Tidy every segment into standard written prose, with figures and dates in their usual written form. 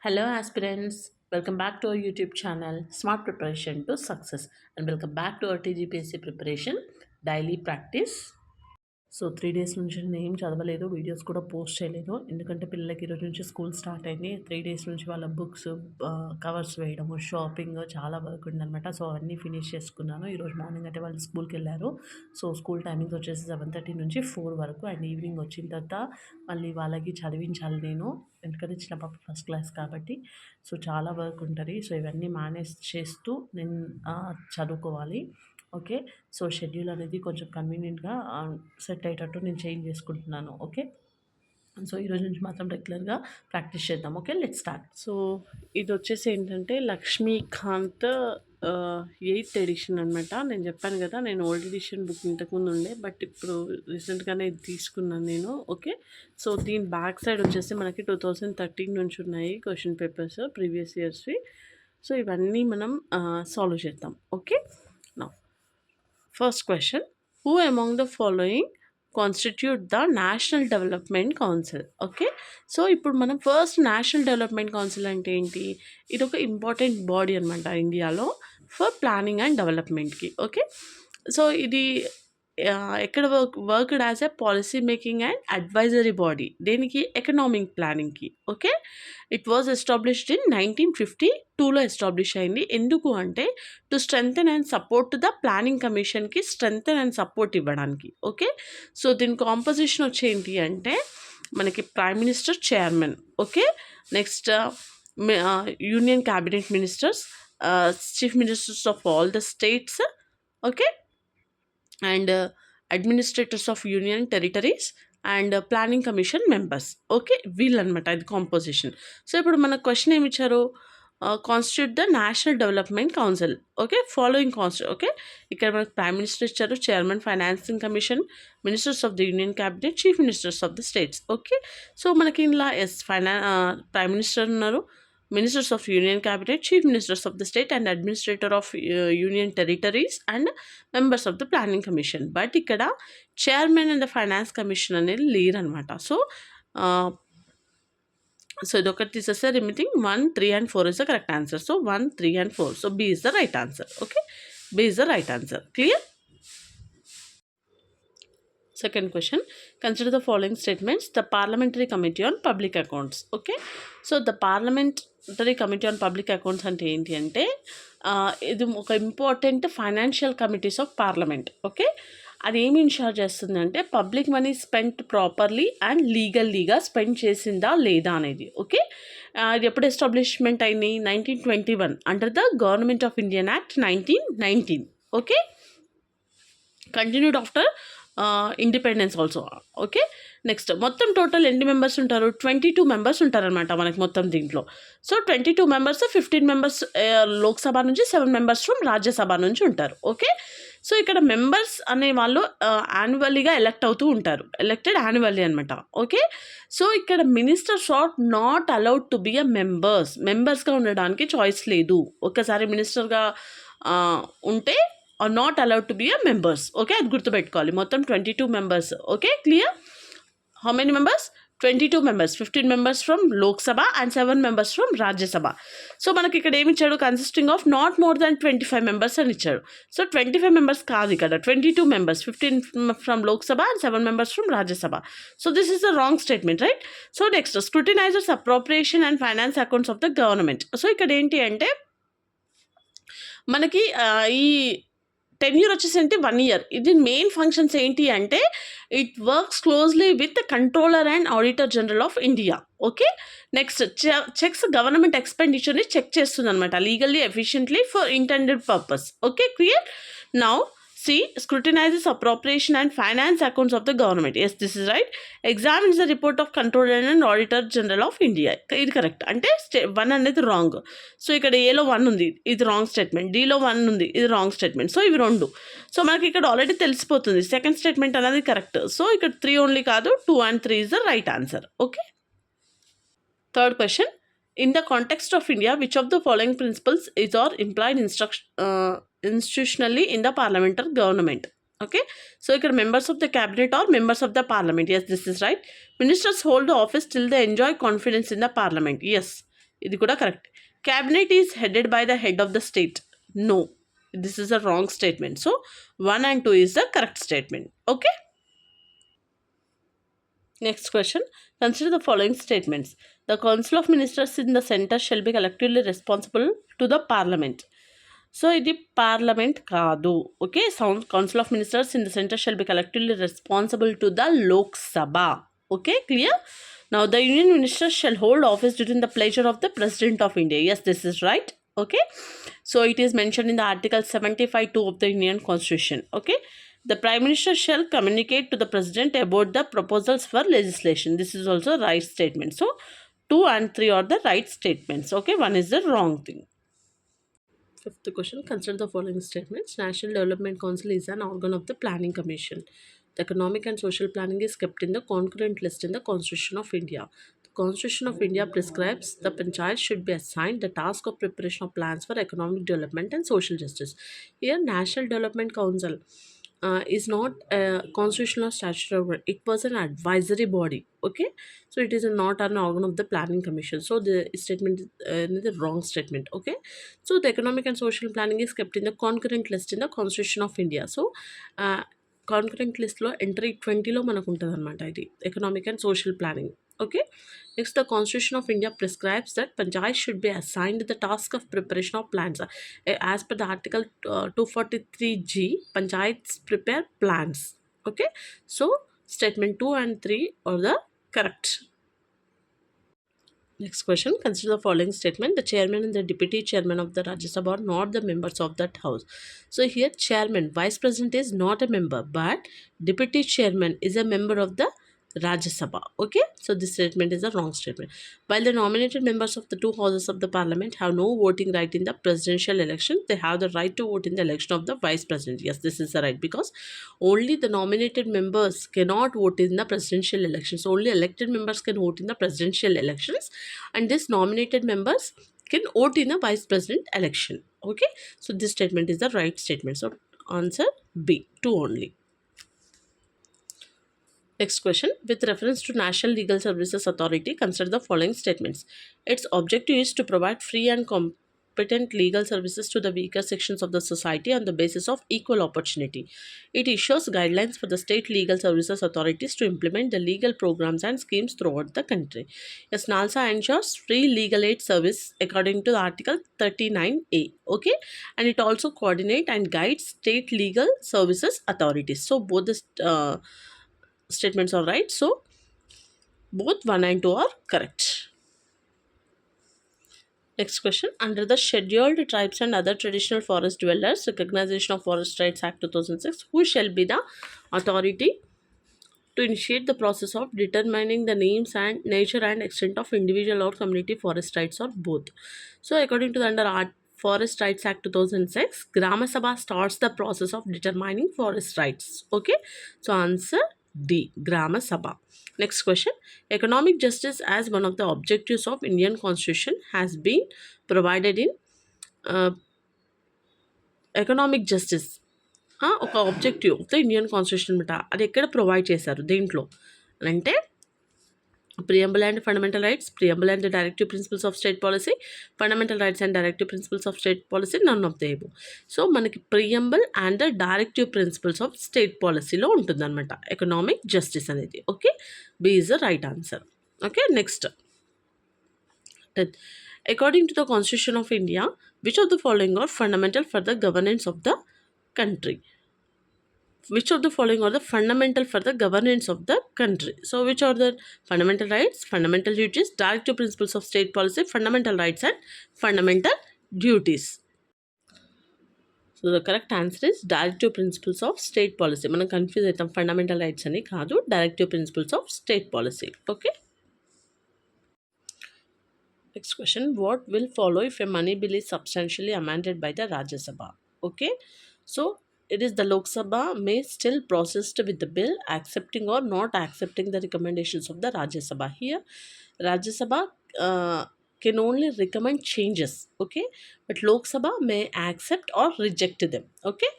Hello, aspirants. Welcome back to our YouTube channel, Smart Preparation to Success, and welcome back to our TGPSC preparation daily practice. So 3 days నుంచి నేను ఏం చదవలేదు. Videos కూడా post చేయలేదు. ఎందుకంటే పిల్లలకి ఈరోజు నుంచి స్కూల్ స్టార్ట్ అయింది. 3 డేస్ నుంచి వాళ్ళ బుక్స్ కవర్స్ వేయడము, షాపింగ్ చాలా వర్క్ ఉందనమాట. సో అవన్నీ ఫినిష్ చేసుకున్నాను. ఈరోజు మార్నింగ్ అంటే వాళ్ళు స్కూల్‌కెళ్లారు. సో స్కూల్ టైమింగ్స్ వచ్చేసి 7:30 నుంచి 4 వరకు అండ్ ఈవినింగ్ వచ్చిన తర్వాత మళ్ళీ వాళ్ళకి చదివించాలి నేను. ఎందుకంటే చిన్న పాప ఫస్ట్ క్లాస్ కాబట్టి. సో చాలా వర్క్ ఉంటది. సో ఇవన్నీ మేనేజ్ చేస్తూ నేను చదువుకోవాలి. ఓకే. సో షెడ్యూల్ అనేది కొంచెం కన్వీనియంట్‌గా సెట్ అయ్యేటట్టు నేను చేంజ్ చేసుకుంటున్నాను. ఓకే. సో ఈరోజు నుంచి మాత్రం రెగ్యులర్‌గా ప్రాక్టీస్ చేద్దాం. ఓకే. Let's start. సో ఇదొచ్చేసి ఏంటంటే లక్ష్మీకాంత్ 8th ఎడిషన్ అనమాట. నేను చెప్పాను కదా! నేను ఓల్డ్ ఎడిషన్ బుక్ ఇంతకుముందు ఉండే. బట్ ఇప్పుడు రీసెంట్‌గానే ఇది తీసుకున్నాను నేను. ఓకే. సో దీని బ్యాక్ సైడ్ వచ్చేసి మనకి 2013 నుంచి ఉన్నాయి క్వెషన్ పేపర్స్ ప్రీవియస్ ఇయర్స్‌వి. సో ఇవన్నీ మనం సాల్వ్ చేద్దాం. Okay. Now first question, who among the following constitute the national development council? Okay. So ఇప్పుడు మనం ఫస్ట్ నేషనల్ డెవలప్మెంట్ కౌన్సిల్ అంటే ఏంటి? ఇది ఒక ఇంపార్టెంట్ బాడీ అనమాట ఇండియాలో ఫర్ ప్లానింగ్ అండ్ డెవలప్మెంట్కి. ఓకే. సో ఇది ఎక్కడ worked as a policy making and advisory body. దేనికి? ఎకనామిక్ ప్లానింగ్కి. Okay. It was established in 1952లో ఎస్టాబ్లిష్ అయింది. ఎందుకు అంటే to strengthen and support the planning కమిషన్కి స్ట్రెంగ్తెన్ అండ్ సపోర్ట్ ఇవ్వడానికి. ఓకే. సో దీని కాంపోజిషన్ వచ్చి ఏంటి అంటే మనకి prime minister chairman. Okay. Next union cabinet ministers, chief ministers of all the states. Okay. And administrators of union territories and planning commission members. Okay. వీళ్ళనమాట ఇది composition. So ఇప్పుడు మన క్వశ్చన్ ఏమి ఇచ్చారు? Constitute the national development council. Okay. Following okay. ఇక్కడ మనకు prime minister ఇచ్చారు, chairman financing commission, ministers of the union cabinet, chief ministers of the states. Okay. So మనకి ఇలా ప్రైమ్ మినిస్టర్ ఉన్నారు, ministers of union cabinet, chief ministers of the state and administrator of union territories and members of the planning commission. But ఇక్కడ chairman and the finance commission అనేది లేరనమాట. So ఇదొకటి తీసేస్తే remaining 1, 3 and 4 is the correct answer. So 1, 3 and 4. So B is the right answer. Okay. B is the right answer. Clear? Second question, consider the following statements. The Parliamentary Committee on Public Accounts. Okay. So the Parliamentary Committee on Public Accounts అంటే ఏంటి అంటే ఇది ఒక important financial committees of Parliament. Okay. అది ఏమి ensure చేస్తుందంటే public money spent properly and లీగల్లీగా spend చేసిందా లేదా అనేది. ఓకే. ఇది ఎప్పుడు ఎస్టాబ్లిష్మెంట్ అయింది? 1921 under the government of Indian act 1919. Okay. Continued after independence also. Okay. Next మొత్తం టోటల్ ఎన్ని మెంబర్స్ ఉంటారు? 22 మెంబర్స్ ఉంటారనమాట మనకి మొత్తం దీంట్లో. సో 22 మెంబర్స్, 15 మెంబర్స్ లోక్సభ నుంచి, 7 మెంబర్స్ ఫ్రమ్ రాజ్యసభ నుంచి ఉంటారు. ఓకే. సో ఇక్కడ మెంబర్స్ అనే వాళ్ళు యాన్యువల్లీగా ఎలెక్ట్ అవుతూ ఉంటారు, ఎలెక్టెడ్ యాన్యువల్లీ అనమాట. ఓకే. సో ఇక్కడ ministers are not allowed to be a మెంబర్స్గా ఉండడానికి చాయిస్ లేదు. ఒక్కసారి మినిస్టర్గా ఉంటే are not allowed to be a members. Okay. అది గుర్తుపెట్టుకోవాలి. మొత్తం 22 members. Okay. Clear? How many members? 22 members, 15 members from Lok Sabha and 7 members from Rajya Sabha. So మనకి ఇక్కడ ఏమి ఇచ్చాడు? Consisting of not more than 25 members అని ఇచ్చాడు. సో 25 మెంబర్స్ కాదు ఇక్కడ, 22 members, 15 from Lok Sabha and 7 members from Rajya Sabha. So this is the wrong statement, right? So next, scrutinisers appropriation and finance accounts of the government. So ఇక్కడ ఏంటి అంటే మనకి ఈ tenure వచ్చేసి ఏంటి? 1 year. ఇది మెయిన్ ఫంక్షన్స్ ఏంటి అంటే it works closely with the controller and auditor general of India. Okay. Next, checks government ఎక్స్పెండిచర్ని చెక్ చేస్తుంది అనమాట legally, efficiently for intended purpose. Okay. Clear? Now C. Scrutinizes appropriation and finance accounts of the government. Yes, this is right. Examines the report of Controller and Auditor General of India. ఇది correct. అంటే 1 అనేది wrong. So ఇక్కడ ఏలో 1 ఉంది, ఇది wrong statement. డీలో 1 ఉంది, ఇది రాంగ్ స్టేట్మెంట్. సో ఇవి 2. సో మనకి ఇక్కడ ఆల్రెడీ తెలిసిపోతుంది సెకండ్ స్టేట్మెంట్ అనేది కరెక్ట్. సో ఇక్కడ 3 ఓన్లీ కాదు, 2 and 3 is the right answer. Okay. Third question, in the context of India, which of the following principles is or implied institutionally in the parliamentary government? Okay. So here members of the cabinet or members of the parliament. Yes, this is right. Ministers hold the office till they enjoy confidence in the parliament. Yes, ఇది కూడా correct. Cabinet is headed by the head of the state. No, this is a wrong statement. So 1 and 2 is the correct statement. Okay. Next question. Consider the following statements. The Council of Ministers in the center shall be collectively responsible to the Parliament. So, ఇది Parliament కాదు. Okay, council of ministers in the centre shall be collectively responsible to the Lok Sabha. Okay, clear. Now, the union ministers shall hold office during the pleasure of the President of India. Yes, this is right. Okay, so it is mentioned in the Article 75(2) of the Indian Constitution. Okay, the Prime Minister shall communicate to the President about the proposals for legislation. This is also a right statement. So, 2 and 3 are the right statements. Okay, 1 is the wrong thing. Fifth question. Consider the following statements. National Development Council is an organ of the Planning Commission. The economic and social planning is kept in the concurrent list in the Constitution of India. The Constitution of India prescribes the panchayat should be assigned the task of preparation of plans for economic development and social justice. Here, National Development Council is not a constitutional or statutory organ. It was an advisory body. Okay, so it is not an organ of the planning commission. So the statement is the wrong statement. Okay, so the economic and social planning is kept in the concurrent list in the Constitution of India. So concurrent లిస్ట్లో entry 20లో మనకు ఉంటుంది అనమాట ఇది economic and social planning. Okay, next the constitution of India prescribes that Panchayat should be assigned the task of preparation of plans. As per the article 243G, panchayats prepare plans. Okay, so statement 2 and 3 are the correct. Next question. Consider the following statement. The chairman and the deputy chairman of the Rajya Sabha are not the members of that house. So here chairman, vice president is not a member, but deputy chairman is a member of the Rajya Sabha. Okay, so this statement is a wrong statement. While the nominated members of the two houses of the parliament have no voting right in the presidential election, they have the right to vote in the election of the vice president. Yes, this is the right, because only the nominated members cannot vote in the presidential elections. Only elected members can vote in the presidential elections, and these nominated members can vote in the vice president election. Okay, so this statement is the right statement. So answer B, 2 only. Next question. With reference to National Legal Services Authority, consider the following statements. Its objective is to provide free and competent legal services to the weaker sections of the society on the basis of equal opportunity. It issues guidelines for the state legal services authorities to implement the legal programs and schemes throughout the country. Yes, NALSA ensures free legal aid service according to the Article 39A. Okay, and it also coordinates and guides state legal services authorities. So both the statements are right. So both 1 and 2 are correct. Next question. Under the Scheduled Tribes and Other Traditional Forest Dwellers Recognition of Forest Rights Act 2006, who shall be the authority to initiate the process of determining the names and nature and extent of individual or community forest rights, or both? So according to the under Forest Rights Act 2006, Grama Sabha starts the process of determining forest rights. Okay, so answer D, Grama Sabha. Next question. Economic justice as one of the objectives of Indian Constitution has been provided in economic justice. ఒక objective of the Indian constitution అనమాట. అది ఎక్కడ provide చేశారు దేంట్లో అంటే preamble and fundamental rights, preamble and directive principles of state policy, fundamental rights and directive principles of state policy, none of the above. So మనకి preamble and the directive principles of state పాలసీలో ఉంటుందన్నమాట economic justice అనేది. Okay, B is the right answer. Okay, next. According to the Constitution of India, which of the following are fundamental for the governance of the country? Which of the following are the fundamental for the governance of the country? So which are the fundamental rights, fundamental duties, directive principles of state policy, fundamental rights and fundamental duties? So the correct answer is directive principles of state policy. మనం confuse అవుతాం, fundamental rights అని కాదు, directive principles of state policy. Okay, next question. What will follow if a money bill is substantially amended by the Rajya Sabha? Okay, so it is the Lok Sabha may still process with the bill accepting or not accepting the recommendations of the Rajya Sabha. Here Rajya Sabha can only recommend changes. Okay, but Lok Sabha may accept or reject them. Okay,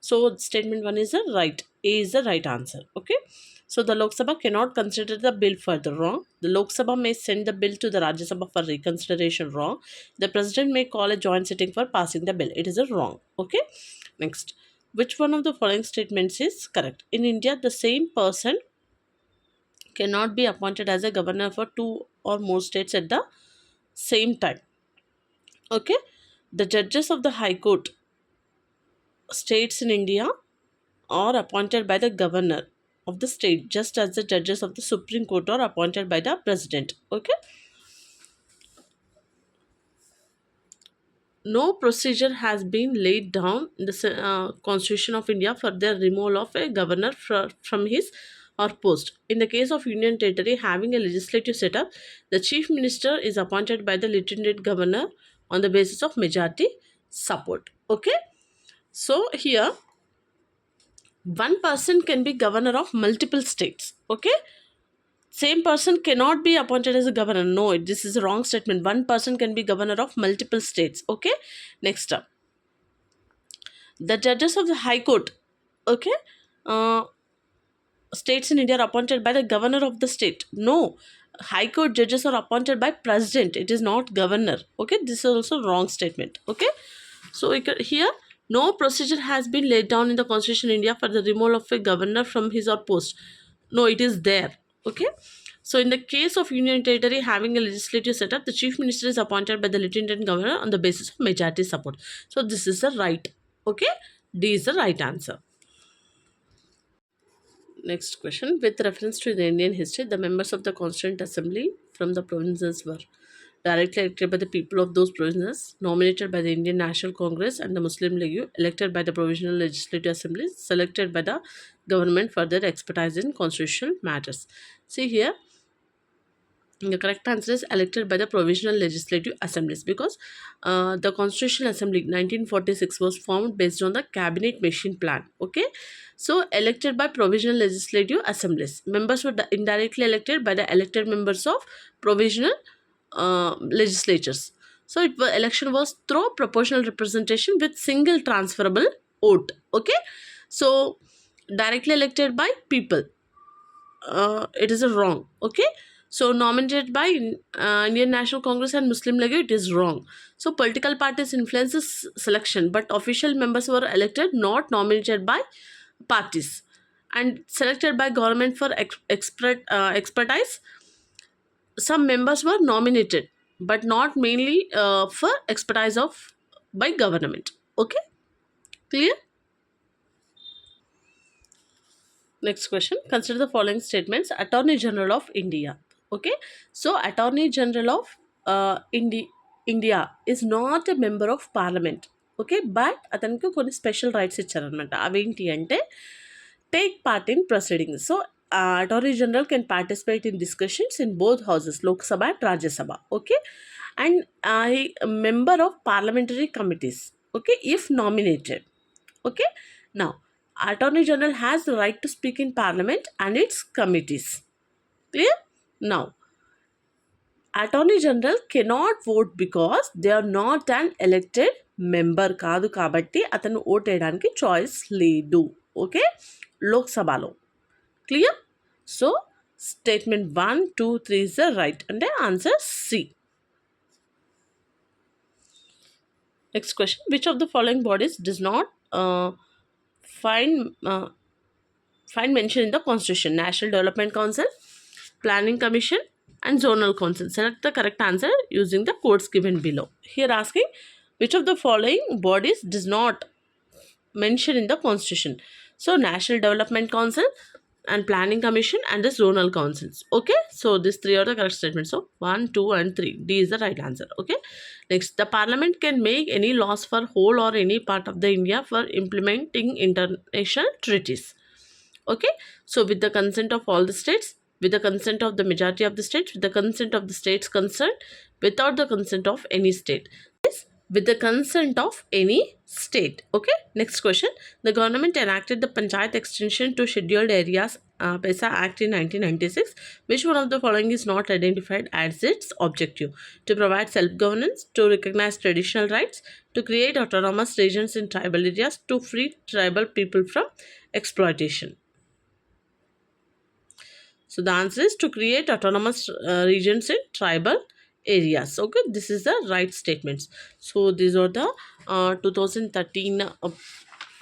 so statement 1 is the right, A is the right answer. Okay, So the Lok Sabha cannot consider the bill further, wrong. The Lok Sabha may send the bill to the Rajya Sabha for reconsideration, wrong. The president may call a joint sitting for passing the bill. It is a wrong. Okay. Next, which one of the following statements is correct? In India, the same person cannot be appointed as a governor for two or more states at the same time. Okay. The judges of the High Court states in India are appointed by the governor of the state, just as the judges of the Supreme Court are appointed by the president. Okay. No procedure has been laid down in the Constitution of India for the removal of a governor from his or post. In the case of Union Territory having a legislative setup, the chief minister is appointed by the lieutenant governor on the basis of majority support. Okay. So here one person can be governor of multiple states. Okay. Same person cannot be appointed as a governor. No, this is a wrong statement. One person can be governor of multiple states. Okay. Next up, the judges of the High Court, okay, uh, states in India are appointed by the governor of the state. No, High Court judges are appointed by president. It is not governor. Okay, this is also wrong statement. Okay, so here no procedure has been laid down in the Constitution of India for the removal of a governor from his or post. No, it is there. Okay. So in the case of Union Territory having a legislative setup, the chief minister is appointed by the lieutenant governor on the basis of majority support. So this is the right. Okay. D is the right answer. Next question. With reference to the Indian history, the members of the Constituent Assembly from the provinces were directly elected by the people of those provinces, nominated by the Indian National Congress and the Muslim League, elected by the Provisional Legislative Assemblies, selected by the government for their expertise in constitutional matters. See here, the correct answer is elected by the provisional legislative assemblies, because the Constitutional Assembly 1946 was formed based on the cabinet machine plan. Okay, so elected by provisional legislative assemblies. Members were indirectly elected by the elected members of provisional legislatures. So election was through proportional representation with single transferable vote. Okay, so directly elected by people, it is a wrong. Okay, so nominated by Indian National Congress and Muslim League, it is wrong. So political parties influences selection, but official members were elected, not nominated by parties, and selected by government for expertise. Some members were nominated, but not mainly for expertise of by government. Okay, clear? Next question. Consider the following statements. Attorney General of India. Okay. So, Attorney General of India is not a member of Parliament. Okay, but అతనికి కొన్ని special rights ఇచ్చారనమాట. అవేంటి అంటే take part in proceedings. So attorney general can participate in discussions in both houses, Lok Sabha and Rajya Sabha. Okay, and member of parliamentary committees. Okay, if nominated. Okay, now Attorney General has the right to speak in Parliament and its committees. Clear? Now, Attorney General cannot vote because they are not an elected member. కాదు కాబట్టి అతను vote వేయడానికి choice లేదు. Okay, లోక్సభలో. Clear? So statement 1, 2, 3 is the right. అంటే answer C. Next question. Which of the following bodies does not find mention in the Constitution? National Development Council, Planning Commission, and Zonal Council. Select the correct answer using the codes given below. Here asking which of the following bodies does not mention in the Constitution. So National Development Council and Planning Commission and the Zonal Councils. Okay, so these three are the correct statements. So 1, 2 and 3. D is the right answer. Okay, next, the Parliament can make any laws for whole or any part of the India for implementing international treaties. Okay, so with the consent of all the states, with the consent of the majority of the states, with the consent of the states concerned, without the consent of any state. With the consent of any state. Okay, next question. The government enacted the Panchayat Extension to Scheduled Areas PESA Act in 1996. Which one of the following is not identified as its objective? To provide self-governance, to recognize traditional rights, to create autonomous regions in tribal areas, to free tribal people from exploitation. So the answer is to create autonomous regions in tribal areas. Okay, this is the right statements. So these are the 2013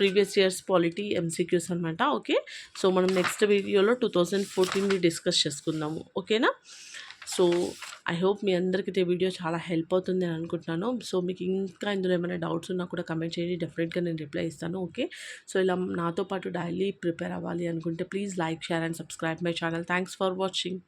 previous years polity MCQs అనమాట. Okay, so మనం next వీడియోలో 2014ని discuss చేసుకుందాము. ఓకేనా? So I hope మీ అందరికీ ఈ video చాలా help అవుతుంది అని అనుకుంటున్నాను. సో మీకు ఇంకా ఇందులో ఏమైనా డౌట్స్ ఉన్నా కూడా కమెంట్ చేయండి, డెఫినెట్గా నేను రిప్లై ఇస్తాను. ఓకే, సో ఇలా నాతో పాటు డైలీ ప్రిపేర్ అవ్వాలి అనుకుంటే please like, share and subscribe my channel. Thanks for watching.